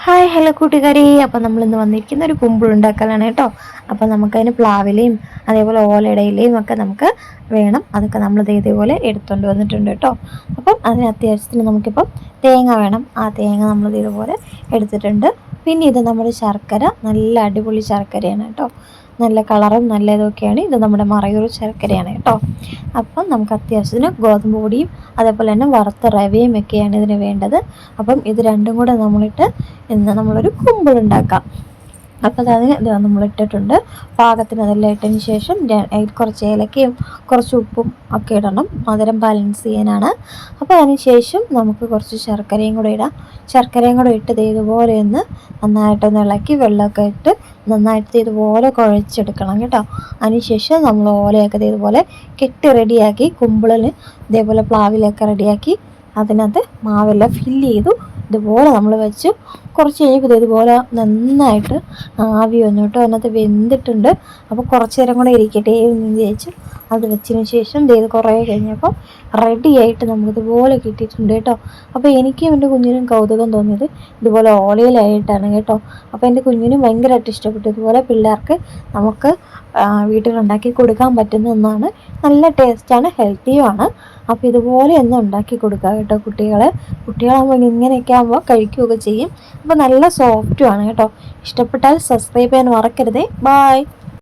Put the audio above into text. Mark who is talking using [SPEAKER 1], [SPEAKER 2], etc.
[SPEAKER 1] Hi hello കൂട്ടുകാരി. അപ്പോൾ നമ്മളിന്ന് വന്നിരിക്കുന്ന ഒരു കുമ്പിളുണ്ടാക്കലാണ് കേട്ടോ. അപ്പോൾ നമുക്കതിന് പ്ലാവിലയും അതേപോലെ ഓലയിടയിലയും ഒക്കെ നമുക്ക് വേണം. അതൊക്കെ നമ്മൾ ഇതേപോലെ എടുത്തുകൊണ്ട് വന്നിട്ടുണ്ട് കേട്ടോ. അപ്പം അതിന് അത്യാവശ്യത്തിന് നമുക്കിപ്പം തേങ്ങ വേണം. ആ തേങ്ങ നമ്മൾ ഇതേപോലെ എടുത്തിട്ടുണ്ട്. പിന്നെ ഇത് നമ്മുടെ ശർക്കര, നല്ല അടിപൊളി ശർക്കരയാണ് കേട്ടോ. നല്ല കളറും നല്ല ഇതൊക്കെയാണ്. ഇത് നമ്മുടെ മറയൂർ ശർക്കരയാണ് കേട്ടോ. അപ്പം നമുക്ക് അത്യാവശ്യത്തിന് ഗോതമ്പ് പൊടിയും അതേപോലെ തന്നെ വറുത്ത റവയും ഒക്കെയാണ് ഇതിന് വേണ്ടത്. അപ്പം ഇത് രണ്ടും കൂടെ നമ്മളിട്ട് ഇന്ന് നമ്മളൊരു കുമ്പിളുണ്ടാക്കാം. അപ്പോൾ അതിന് ഇത് നമ്മളിട്ടിട്ടുണ്ട്. പാകത്തിന് അതെല്ലാം ഇട്ടതിന് ശേഷം കുറച്ച് ഏലക്കയും കുറച്ച് ഉപ്പും ഒക്കെ ഇടണം, മധുരം ബാലൻസ് ചെയ്യാനാണ്. അപ്പോൾ അതിന് ശേഷം നമുക്ക് കുറച്ച് ശർക്കരയും കൂടെ ഇടാം. ശർക്കരയും കൂടെ ഇട്ട് ഇതുപോലെ ഒന്ന് നന്നായിട്ടൊന്ന് ഇളക്കി വെള്ളമൊക്കെ ഇട്ട് നന്നായിട്ട് ഇതുപോലെ കുഴച്ചെടുക്കണം കേട്ടോ. അതിനുശേഷം നമ്മൾ ഓലയൊക്കെ ഇതുപോലെ കെട്ടി റെഡിയാക്കി കുമ്പിളിൽ ഇതേപോലെ പ്ലാവിലൊക്കെ റെഡിയാക്കി അതിനകത്ത് മാവെല്ലാം ഫില്ല് ചെയ്തു ഇതുപോലെ നമ്മൾ വെച്ച് കുറച്ച് കഴിഞ്ഞപ്പോൾ ഇതുപോലെ നന്നായിട്ട് ആവി വന്നു കേട്ടോ. അതിനകത്ത് വെന്തിട്ടുണ്ട്. അപ്പോൾ കുറച്ച് നേരം കൂടെ ഇരിക്കട്ടെ എന്ന് വിചാരിച്ചു അത് വെച്ചതിന് ശേഷം ഇത് കുറേ കഴിഞ്ഞപ്പോൾ റെഡി ആയിട്ട് നമുക്കിതുപോലെ കിട്ടിയിട്ടുണ്ട് കേട്ടോ. അപ്പോൾ എനിക്കും എൻ്റെ കുഞ്ഞിനും കൗതുകം തോന്നിയത് ഇതുപോലെ ഓലയിലായിട്ടാണ് കേട്ടോ. അപ്പോൾ എൻ്റെ കുഞ്ഞിനും ഭയങ്കരമായിട്ട് ഇഷ്ടപ്പെട്ടു. ഇതുപോലെ പിള്ളേർക്ക് നമുക്ക് വീട്ടിലുണ്ടാക്കി കൊടുക്കാൻ പറ്റുന്ന ഒന്നാണ്. നല്ല ടേസ്റ്റാണ്, ഹെൽത്തിയുമാണ്. അപ്പോൾ ഇതുപോലെ ഒന്ന് ഉണ്ടാക്കി കൊടുക്കുക കേട്ടോ കുട്ടികളാകുമ്പോൾ ഇങ്ങനെയൊക്കെ ആകുമ്പോൾ കഴിക്കുകയൊക്കെ ചെയ്യും. അപ്പോൾ നല്ല സോഫ്റ്റുമാണ് കേട്ടോ. ഇഷ്ടപ്പെട്ടാൽ സബ്സ്ക്രൈബ് ചെയ്യാൻ മറക്കരുതേ. ബായ്.